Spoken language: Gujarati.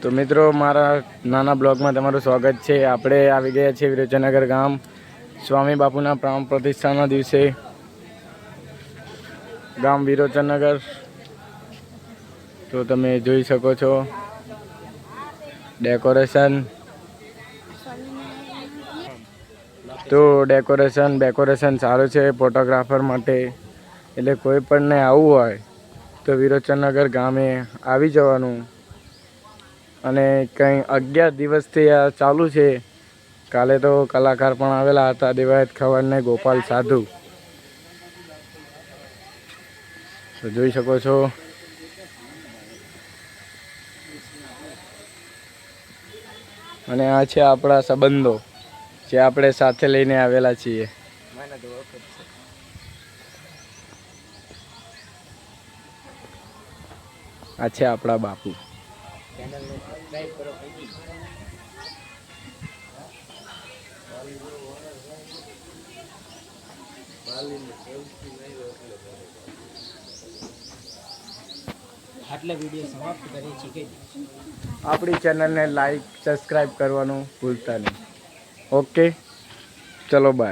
તો મિત્રો મારા નાના બ્લોગમાં તમારું સ્વાગત છે। આપણે આવી ગયા છીએ વિરોચનનગર ગામ સ્વામી બાપુના પ્રાણ પ્રતિષ્ઠાના દિવસે ગામ વિરોચનનગર। તો તમે જોઈ શકો છો ડેકોરેશન। તો ડેકોરેશન સારું છે ફોટોગ્રાફર માટે, એટલે કોઈ પણને આવવું હોય તો વિરોચનનગર ગામે આવી જવાનું। અને કંઈ 11 દિવસથી આ ચાલુ છે। કાલે તો કલાકાર પણ આવેલા હતા, દેવાયત ખવડ ને ગોપાલ સાધુ। તો જોઈ શકો છો અને આ છે આપણા સંબંધો જે આપણે સાથે લઈને આવેલા છીએ। આ છે આપણા બાપુ। આટલા વિડીયો સમાપ્ત કરીએ છીએ કે આપણી ચેનલને લાઈક સબસ્ક્રાઈબ કરવાનું ભૂલતા નહીં। ઓકે, ચલો બાય।